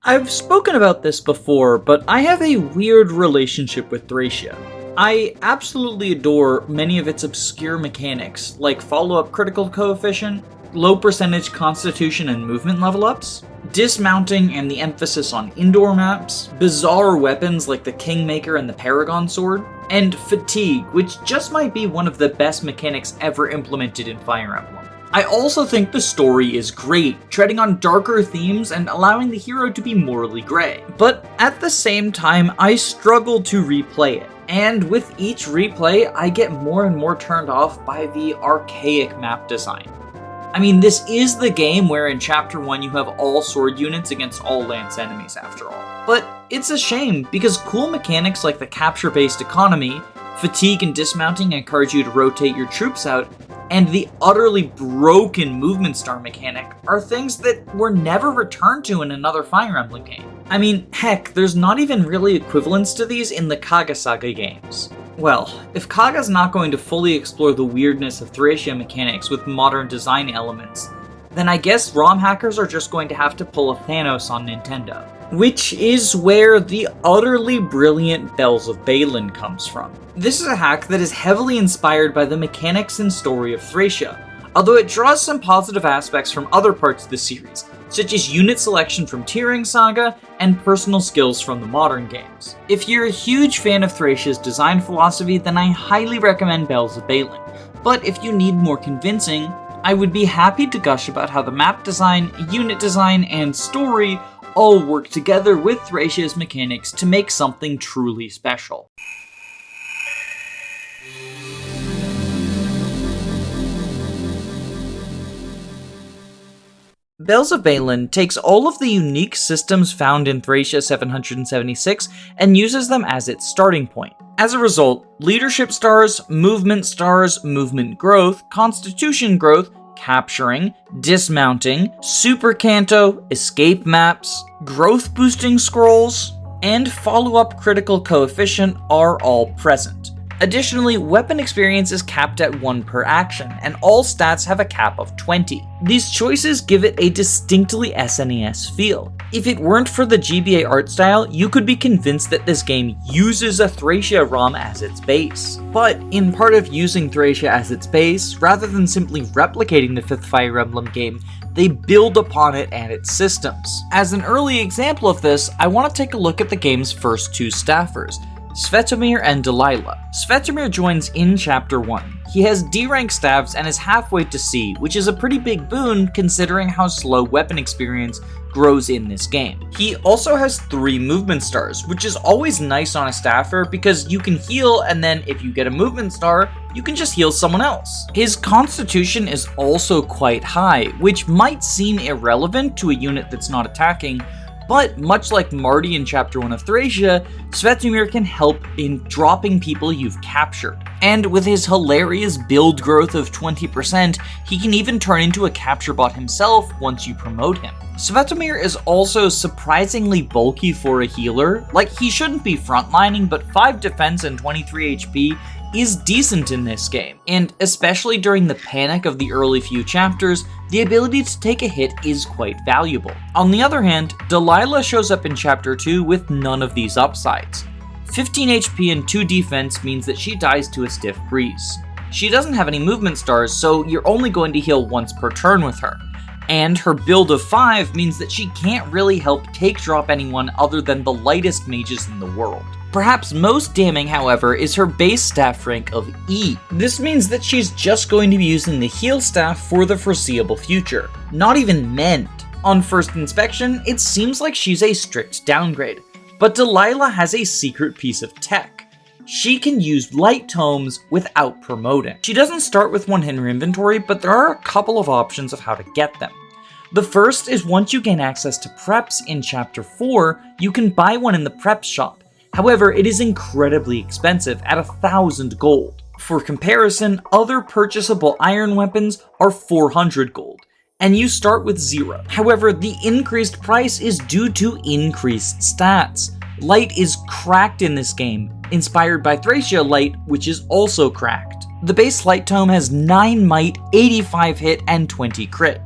I've spoken about this before, but I have a weird relationship with Thracia. I absolutely adore many of its obscure mechanics, like follow-up critical coefficient, low percentage constitution and movement level ups, dismounting and the emphasis on indoor maps, bizarre weapons like the Kingmaker and the Paragon Sword, and fatigue, which just might be one of the best mechanics ever implemented in Fire Emblem. I also think the story is great, treading on darker themes and allowing the hero to be morally gray. But at the same time, I struggle to replay it. And with each replay, I get more and more turned off by the archaic map design. I mean, this is the game where in Chapter 1 you have all sword units against all lance enemies after all. But it's a shame, because cool mechanics like the capture-based economy, fatigue and dismounting encourage you to rotate your troops out, and the utterly broken movement star mechanic are things that were never returned to in another Fire Emblem game. I mean, heck, there's not even really equivalents to these in the Kaga Saga games. Well, if Kaga's not going to fully explore the weirdness of Thracia mechanics with modern design elements, then I guess ROM hackers are just going to have to pull a Thanos on Nintendo. Which is where the utterly brilliant Bells of Byelen comes from. This is a hack that is heavily inspired by the mechanics and story of Thracia, although it draws some positive aspects from other parts of the series, such as unit selection from Tearing Saga and personal skills from the modern games. If you're a huge fan of Thracia's design philosophy, then I highly recommend Bells of Byelen, but if you need more convincing, I would be happy to gush about how the map design, unit design, and story all work together with Thracia's mechanics to make something truly special. Bells of Byelen takes all of the unique systems found in Thracia 776 and uses them as its starting point. As a result, leadership stars, movement growth, constitution growth, capturing, dismounting, super canto, escape maps, growth boosting scrolls, and follow-up critical coefficient are all present. Additionally, weapon experience is capped at 1 per action, and all stats have a cap of 20. These choices give it a distinctly SNES feel. If it weren't for the GBA art style, you could be convinced that this game uses a Thracia ROM as its base. But in part of using Thracia as its base, rather than simply replicating the 5th Fire Emblem game, they build upon it and its systems. As an early example of this, I want to take a look at the game's first 2 staffers, Svetomir and Delilah. Svetomir joins in Chapter 1. He has D-rank staves and is halfway to C, which is a pretty big boon considering how slow weapon experience grows in this game. He also has 3 movement stars, which is always nice on a staffer because you can heal, and then if you get a movement star, you can just heal someone else. His constitution is also quite high, which might seem irrelevant to a unit that's not attacking, but much like Marty in Chapter 1 of Thracia, Svetomir can help in dropping people you've captured. And with his hilarious build growth of 20%, he can even turn into a capture bot himself once you promote him. Svetomir is also surprisingly bulky for a healer. Like, he shouldn't be frontlining, but 5 defense and 23 HP is decent in this game, and especially during the panic of the early few chapters, the ability to take a hit is quite valuable. On the other hand, Delilah shows up in Chapter 2 with none of these upsides. 15 HP and 2 defense means that she dies to a stiff breeze. She doesn't have any movement stars, so you're only going to heal once per turn with her. And her build of 5 means that she can't really help take drop anyone other than the lightest mages in the world. Perhaps most damning, however, is her base staff rank of E. This means that she's just going to be using the heal staff for the foreseeable future, not even mend. On first inspection, it seems like she's a strict downgrade, but Delilah has a secret piece of tech. She can use light tomes without promoting. She doesn't start with one in her inventory, but there are a couple of options of how to get them. The first is once you gain access to preps in Chapter 4, you can buy one in the prep shop. However, it is incredibly expensive at 1,000 gold. For comparison, other purchasable iron weapons are 400 gold, and you start with 0. However, the increased price is due to increased stats. Light is cracked in this game, inspired by Thracia Light, which is also cracked. The base Light Tome has 9 might, 85 hit, and 20 crit.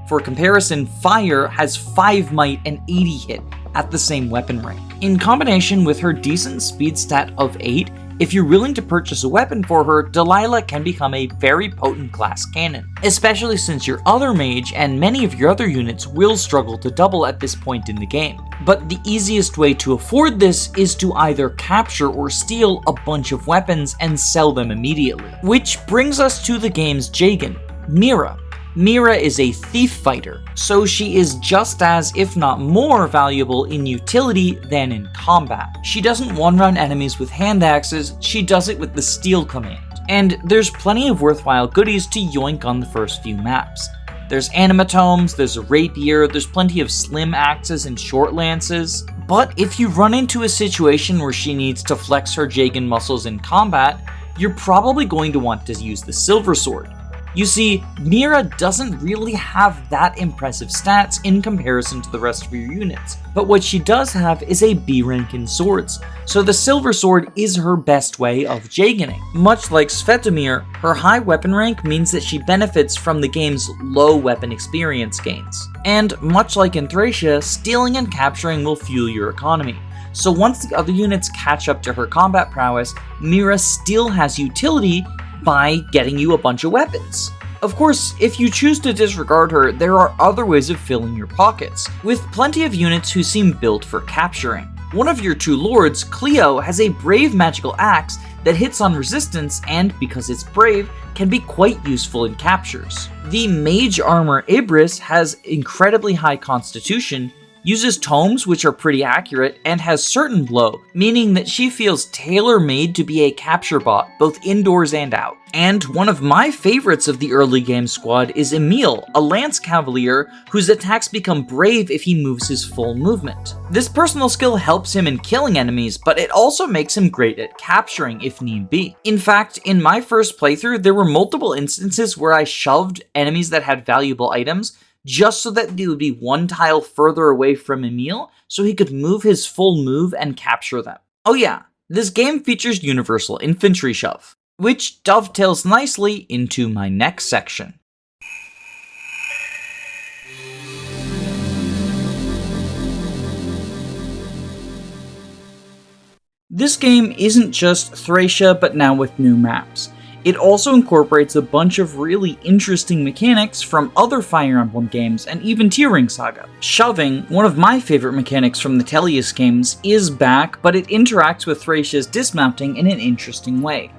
For comparison, Fire has 5 might and 80 hit at the same weapon rank. In combination with her decent speed stat of 8, if you're willing to purchase a weapon for her, Delilah can become a very potent class cannon, especially since your other mage and many of your other units will struggle to double at this point in the game. But the easiest way to afford this is to either capture or steal a bunch of weapons and sell them immediately. Which brings us to the game's Jagan, Mira. Mira is a thief fighter, so she is just as, if not more, valuable in utility than in combat. She doesn't one-run enemies with hand axes, she does it with the steal command. And there's plenty of worthwhile goodies to yoink on the first few maps. There's animatomes, there's a rapier, there's plenty of slim axes and short lances. But if you run into a situation where she needs to flex her Jagan muscles in combat, you're probably going to want to use the silver sword. You see, Mira doesn't really have that impressive stats in comparison to the rest of your units, but what she does have is a B rank in swords, so the silver sword is her best way of Jaganing. Much like Svetomir, her high weapon rank means that she benefits from the game's low weapon experience gains. And much like in Thracia, stealing and capturing will fuel your economy. So once the other units catch up to her combat prowess, Mira still has utility by getting you a bunch of weapons. Of course, if you choose to disregard her, there are other ways of filling your pockets, with plenty of units who seem built for capturing. One of your two lords, Cleo, has a brave magical axe that hits on resistance and, because it's brave, can be quite useful in captures. The mage armor Ibris has incredibly high constitution, uses tomes which are pretty accurate, and has certain blow, meaning that she feels tailor-made to be a capture bot, both indoors and out. And one of my favorites of the early game squad is Emil, a lance cavalier whose attacks become brave if he moves his full movement. This personal skill helps him in killing enemies, but it also makes him great at capturing if need be. In fact, in my first playthrough, there were multiple instances where I shoved enemies that had valuable items just so that they would be one tile further away from Emil, so he could move his full move and capture them. Oh yeah, this game features universal infantry shove, which dovetails nicely into my next section. This game isn't just Thracia, but now with new maps. It also incorporates a bunch of really interesting mechanics from other Fire Emblem games and even Tearing Saga. Shoving, one of my favorite mechanics from the Tellius games, is back, but it interacts with Thracia's dismounting in an interesting way.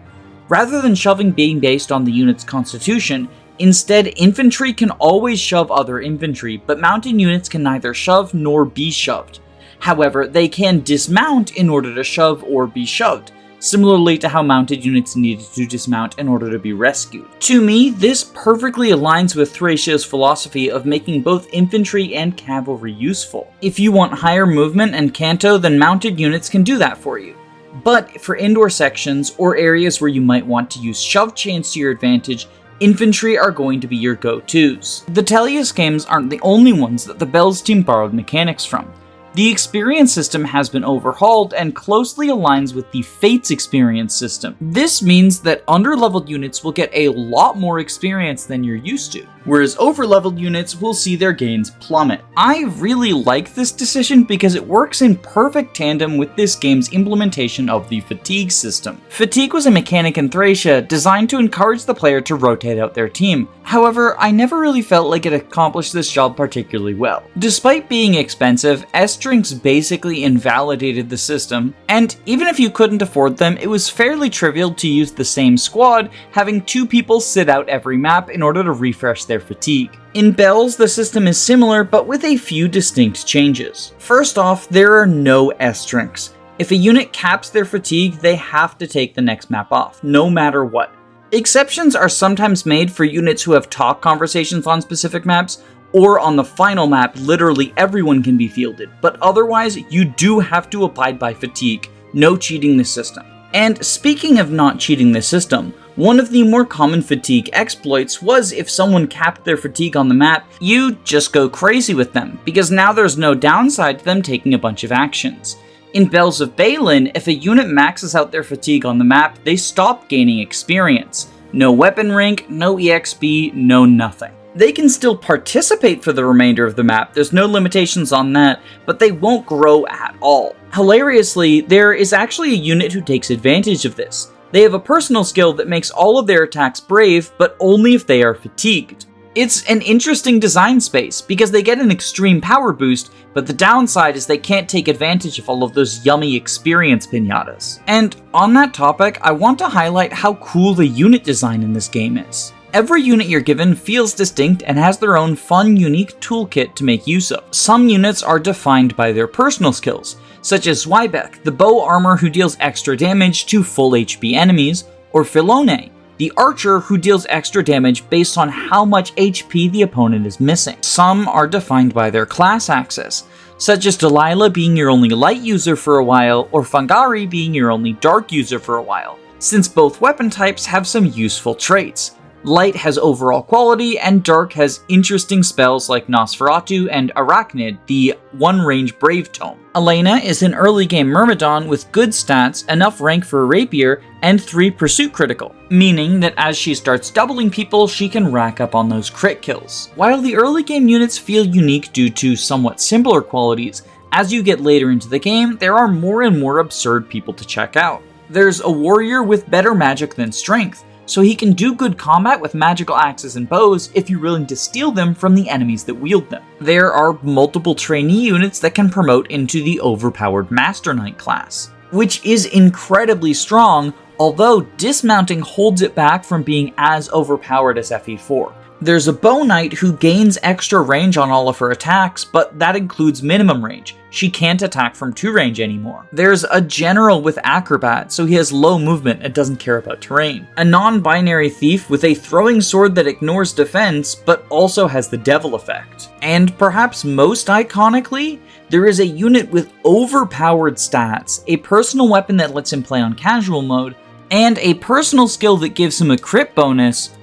Rather than shoving being based on the unit's constitution, instead infantry can always shove other infantry, but mounted units can neither shove nor be shoved. However, they can dismount in order to shove or be shoved, similarly to how mounted units needed to dismount in order to be rescued. To me, this perfectly aligns with Thracia's philosophy of making both infantry and cavalry useful. If you want higher movement and canto, then mounted units can do that for you. But for indoor sections, or areas where you might want to use shove chains to your advantage, infantry are going to be your go-tos. The Tellius games aren't the only ones that the Bells team borrowed mechanics from. The experience system has been overhauled and closely aligns with the Fates experience system. This means that underleveled units will get a lot more experience than you're used to, whereas overleveled units will see their gains plummet. I really like this decision because it works in perfect tandem with this game's implementation of the fatigue system. Fatigue was a mechanic in Thracia designed to encourage the player to rotate out their team. However, I never really felt like it accomplished this job particularly well. Despite being expensive, S-Drinks basically invalidated the system, and even if you couldn't afford them, it was fairly trivial to use the same squad, having two people sit out every map in order to refresh their fatigue. In Bells, the system is similar, but with a few distinct changes. First off, there are no S-Drinks. If a unit caps their fatigue, they have to take the next map off, no matter what. Exceptions are sometimes made for units who have talk conversations on specific maps, or on the final map, literally everyone can be fielded, but otherwise, you do have to abide by fatigue. No cheating the system. And speaking of not cheating the system, one of the more common fatigue exploits was if someone capped their fatigue on the map, you just go crazy with them, because now there's no downside to them taking a bunch of actions. In Bells of Byelen, if a unit maxes out their fatigue on the map, they stop gaining experience. No weapon rank, no EXP, no nothing. They can still participate for the remainder of the map, there's no limitations on that, but they won't grow at all. Hilariously, there is actually a unit who takes advantage of this. They have a personal skill that makes all of their attacks brave, but only if they are fatigued. It's an interesting design space, because they get an extreme power boost, but the downside is they can't take advantage of all of those yummy experience pinatas. And on that topic, I want to highlight how cool the unit design in this game is. Every unit you're given feels distinct and has their own fun, unique toolkit to make use of. Some units are defined by their personal skills, such as Zweibeck, the bow armor who deals extra damage to full HP enemies, or Filone, the archer who deals extra damage based on how much HP the opponent is missing. Some are defined by their class axis, such as Delilah being your only light user for a while, or Fangari being your only dark user for a while, since both weapon types have some useful traits. Light has overall quality, and Dark has interesting spells like Nosferatu and Arachnid, the one-range Brave Tome. Elena is an early-game Myrmidon with good stats, enough rank for a rapier, and 3 pursuit critical, meaning that as she starts doubling people, she can rack up on those crit kills. While the early-game units feel unique due to somewhat similar qualities, as you get later into the game, there are more and more absurd people to check out. There's a warrior with better magic than strength, so he can do good combat with magical axes and bows if you're willing to steal them from the enemies that wield them. There are multiple trainee units that can promote into the overpowered Master Knight class, which is incredibly strong, although dismounting holds it back from being as overpowered as FE4. There's a Bow Knight who gains extra range on all of her attacks, but that includes minimum range. She can't attack from 2 range anymore. There's a General with Acrobat, so he has low movement and doesn't care about terrain. A non-binary Thief with a throwing sword that ignores defense, but also has the Devil effect. And perhaps most iconically, there is a unit with overpowered stats, a personal weapon that lets him play on casual mode, and a personal skill that gives him a crit bonus,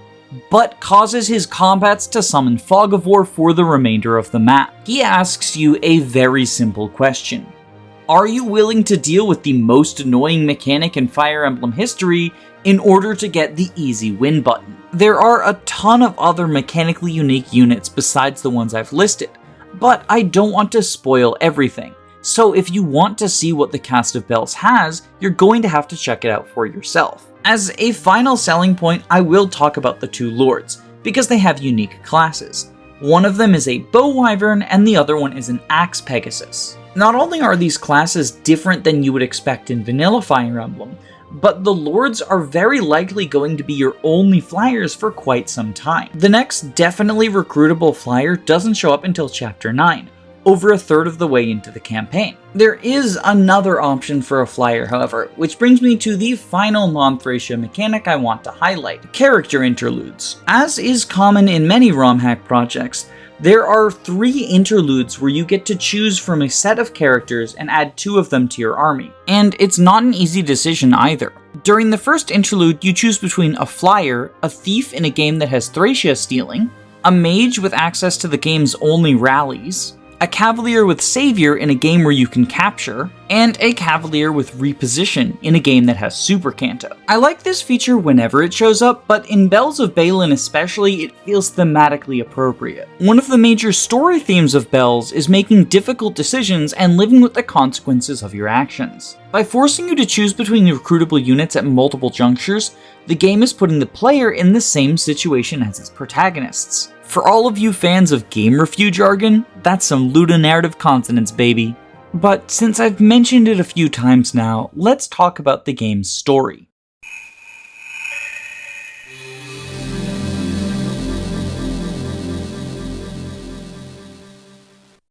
but causes his combats to summon Fog of War for the remainder of the map. He asks you a very simple question. Are you willing to deal with the most annoying mechanic in Fire Emblem history in order to get the easy win button? There are a ton of other mechanically unique units besides the ones I've listed, but I don't want to spoil everything. So if you want to see what the Cast of Bells has, you're going to have to check it out for yourself. As a final selling point, I will talk about the 2 lords, because they have unique classes. One of them is a Bow Wyvern, and the other one is an Axe Pegasus. Not only are these classes different than you would expect in vanilla Fire Emblem, but the lords are very likely going to be your only flyers for quite some time. The next definitely recruitable flyer doesn't show up until Chapter 9, over a third of the way into the campaign. There is another option for a flyer, however, which brings me to the final non-Thracia mechanic I want to highlight: character interludes. As is common in many Romhack projects, there are 3 interludes where you get to choose from a set of characters and add 2 of them to your army. And it's not an easy decision either. During the first interlude, you choose between a flyer, a thief in a game that has Thracia stealing, a mage with access to the game's only rallies, a Cavalier with Savior in a game where you can capture, and a Cavalier with Reposition in a game that has Super Canto. I like this feature whenever it shows up, but in Bells of Byelen especially, it feels thematically appropriate. One of the major story themes of Bells is making difficult decisions and living with the consequences of your actions. By forcing you to choose between recruitable units at multiple junctures, the game is putting the player in the same situation as its protagonists. For all of you fans of game review jargon, that's some ludonarrative consonants, baby. But since I've mentioned it a few times now, let's talk about the game's story.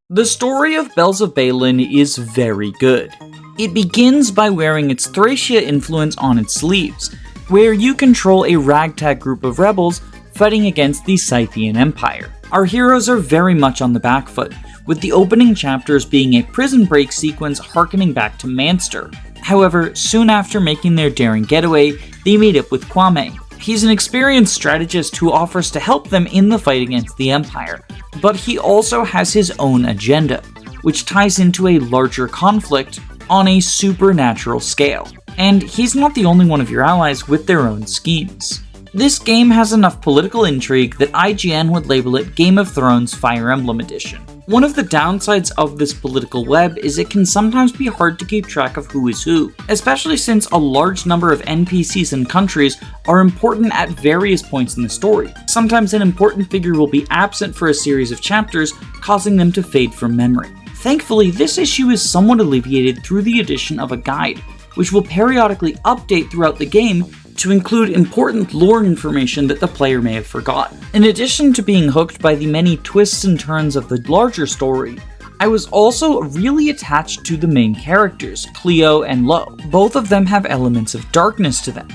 The story of Bells of Byelen is very good. It begins by wearing its Thracia influence on its sleeves, where you control a ragtag group of rebels fighting against the Scythian Empire. Our heroes are very much on the back foot, with the opening chapters being a prison break sequence harkening back to Manster. However, soon after making their daring getaway, they meet up with Kwame. He's an experienced strategist who offers to help them in the fight against the Empire, but he also has his own agenda, which ties into a larger conflict on a supernatural scale. And he's not the only one of your allies with their own schemes. This game has enough political intrigue that IGN would label it Game of Thrones Fire Emblem Edition. One of the downsides of this political web is it can sometimes be hard to keep track of who is who, especially since a large number of NPCs and countries are important at various points in the story. Sometimes an important figure will be absent for a series of chapters, causing them to fade from memory. Thankfully, this issue is somewhat alleviated through the addition of a guide, which will periodically update throughout the game to include important lore information that the player may have forgotten. In addition to being hooked by the many twists and turns of the larger story, I was also really attached to the main characters, Cleo and Lo. Both of them have elements of darkness to them.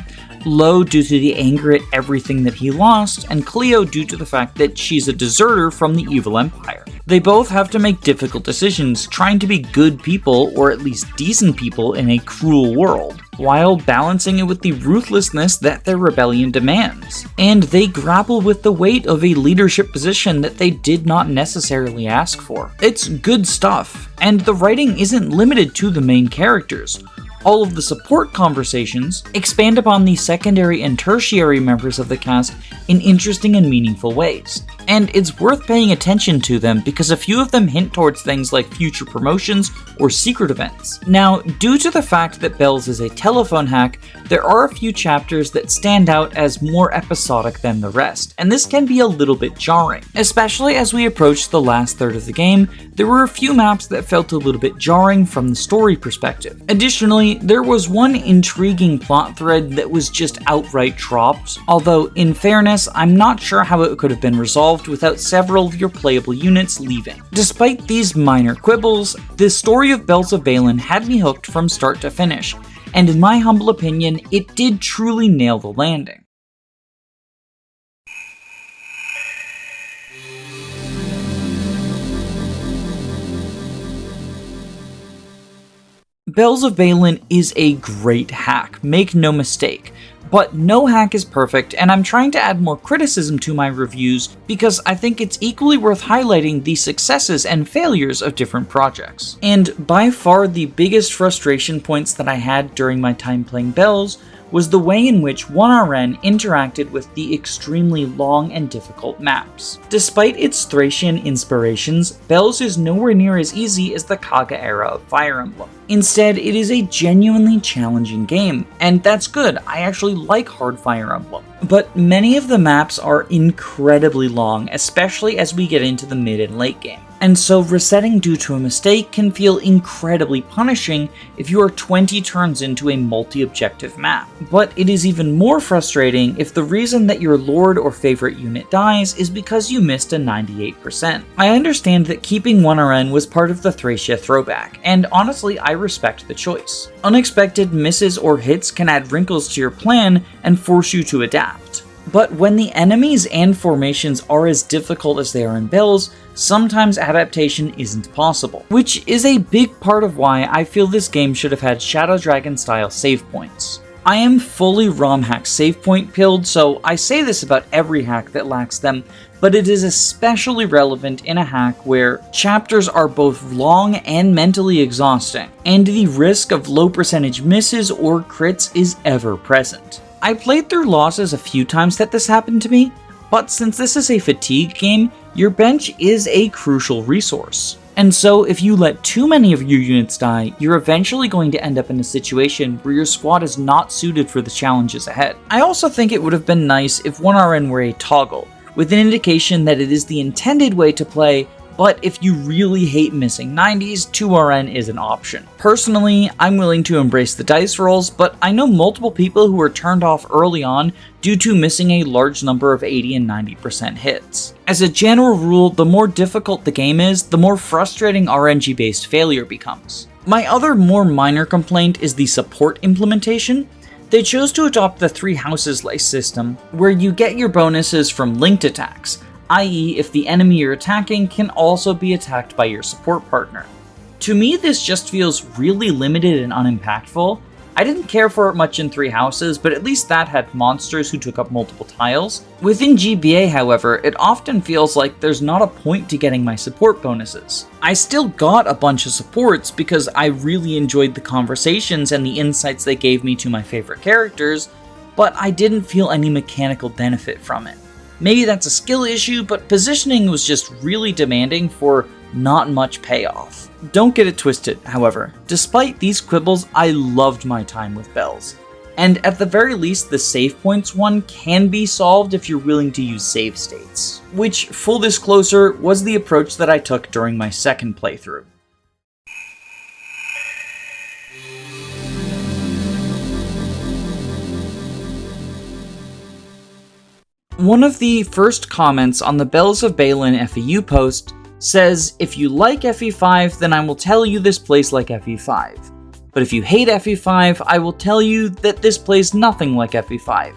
Lo due to the anger at everything that he lost, and Cleo due to the fact that she's a deserter from the evil empire. They both have to make difficult decisions, trying to be good people, or at least decent people in a cruel world, while balancing it with the ruthlessness that their rebellion demands. And they grapple with the weight of a leadership position that they did not necessarily ask for. It's good stuff, and the writing isn't limited to the main characters. All of the support conversations expand upon the secondary and tertiary members of the cast in interesting and meaningful ways. And it's worth paying attention to them because a few of them hint towards things like future promotions or secret events. Now, due to the fact that Bells is a telephone hack, there are a few chapters that stand out as more episodic than the rest, and this can be a little bit jarring. Especially as we approach the last third of the game, there were a few maps that felt a little bit jarring from the story perspective. Additionally, there was one intriguing plot thread that was just outright dropped, although in fairness, I'm not sure how it could have been resolved without several of your playable units leaving. Despite these minor quibbles, the story of Bells of Byelen had me hooked from start to finish, and in my humble opinion, it did truly nail the landing. Bells of Byelen is a great hack, make no mistake, but no hack is perfect, and I'm trying to add more criticism to my reviews because I think it's equally worth highlighting the successes and failures of different projects. And by far the biggest frustration points that I had during my time playing Bells was the way in which 1RN interacted with the extremely long and difficult maps. Despite its Thracian inspirations, Bells is nowhere near as easy as the Kaga era of Fire Emblem. Instead, it is a genuinely challenging game, and that's good. I actually like hard Fire Emblem. But many of the maps are incredibly long, especially as we get into the mid and late game. And so resetting due to a mistake can feel incredibly punishing if you are 20 turns into a multi-objective map. But it is even more frustrating if the reason that your lord or favorite unit dies is because you missed a 98%. I understand that keeping 1RN was part of the Thracia throwback, and honestly I respect the choice. Unexpected misses or hits can add wrinkles to your plan and force you to adapt. But when the enemies and formations are as difficult as they are in Bells, sometimes adaptation isn't possible, which is a big part of why I feel this game should have had Shadow Dragon style save points. I am fully Romhack save point pilled, so I say this about every hack that lacks them, but it is especially relevant in a hack where chapters are both long and mentally exhausting, and the risk of low percentage misses or crits is ever present. I played through losses a few times that this happened to me, but since this is a fatigue game, your bench is a crucial resource. And so if you let too many of your units die, you're eventually going to end up in a situation where your squad is not suited for the challenges ahead. I also think it would have been nice if 1RN were a toggle, with an indication that it is the intended way to play, but if you really hate missing 90s, 2RN is an option. Personally, I'm willing to embrace the dice rolls, but I know multiple people who were turned off early on due to missing a large number of 80 and 90% hits. As a general rule, the more difficult the game is, the more frustrating RNG-based failure becomes. My other more minor complaint is the support implementation. They chose to adopt the 3 houses-like system, where you get your bonuses from linked attacks, i.e. if the enemy you're attacking can also be attacked by your support partner. To me, this just feels really limited and unimpactful. I didn't care for it much in 3 houses, but at least that had monsters who took up multiple tiles. Within GBA, however, it often feels like there's not a point to getting my support bonuses. I still got a bunch of supports because I really enjoyed the conversations and the insights they gave me to my favorite characters, but I didn't feel any mechanical benefit from it. Maybe that's a skill issue, but positioning was just really demanding for not much payoff. Don't get it twisted, however. Despite these quibbles, I loved my time with bells. And at the very least, the save points one can be solved if you're willing to use save states. Which, full disclosure, was the approach that I took during my second playthrough. One of the first comments on the Bells of Byelen FAU post says, if you like FE5, then I will tell you this plays like FE5. But if you hate FE5, I will tell you that this plays nothing like FE5,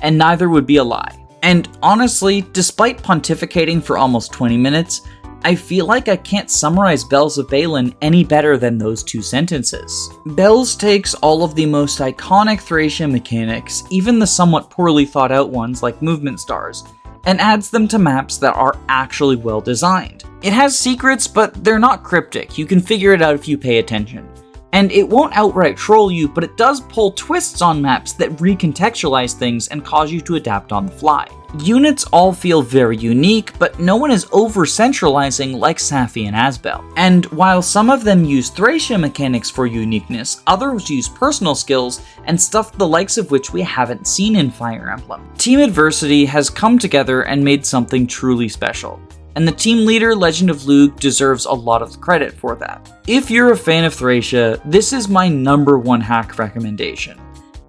and neither would be a lie. And honestly, despite pontificating for almost 20 minutes, I feel like I can't summarize Bells of Byelen any better than those two sentences. Bells takes all of the most iconic Thracia mechanics, even the somewhat poorly thought out ones like movement stars, and adds them to maps that are actually well designed. It has secrets, but they're not cryptic. You can figure it out if you pay attention. And it won't outright troll you, but it does pull twists on maps that recontextualize things and cause you to adapt on the fly. Units all feel very unique, but no one is over-centralizing like Safi and Asbel. And while some of them use Thracia mechanics for uniqueness, others use personal skills and stuff the likes of which we haven't seen in Fire Emblem. Team Adversity has come together and made something truly special. And the team leader, Legend of Lug, deserves a lot of credit for that. If you're a fan of Thracia, this is my #1 hack recommendation.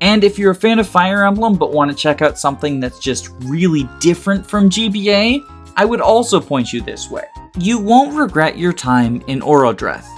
And if you're a fan of Fire Emblem but want to check out something that's just really different from GBA, I would also point you this way. You won't regret your time in Orodreth.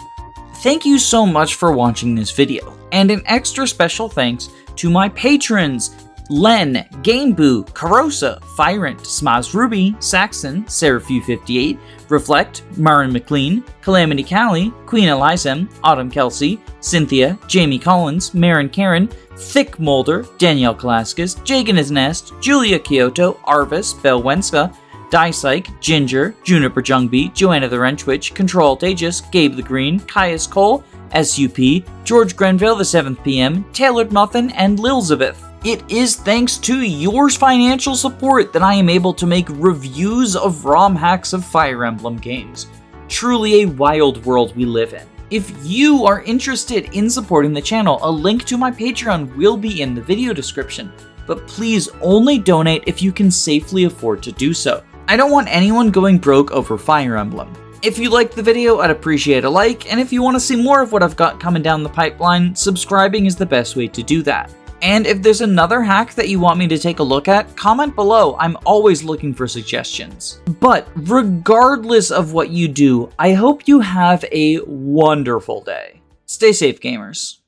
Thank you so much for watching this video, and an extra special thanks to my patrons, Len, Gameboo, Carosa, Fyrant, Smaz Ruby, Saxon, Seraphew58, Reflect, Marin McLean, Calamity Callie, Queen Elizem, Autumn Kelsey, Cynthia, Jamie Collins, Marin Karen, Thick Molder, Danielle Kalaskas, Jagan's Nest, Julia Kyoto, Arvis, Bell Wenska, Dysyke, Ginger, Juniper Jungby, Joanna the Wrenchwitch, Control Aegis, Gabe the Green, Caius Cole, SUP, George Grenville the 7th PM, Tailored Muffin, and Lilzabeth. It is thanks to your financial support that I am able to make reviews of ROM hacks of Fire Emblem games. Truly a wild world we live in. If you are interested in supporting the channel, a link to my Patreon will be in the video description, but please only donate if you can safely afford to do so. I don't want anyone going broke over Fire Emblem. If you liked the video, I'd appreciate a like, and if you want to see more of what I've got coming down the pipeline, subscribing is the best way to do that. And if there's another hack that you want me to take a look at, comment below. I'm always looking for suggestions. But regardless of what you do, I hope you have a wonderful day. Stay safe, gamers.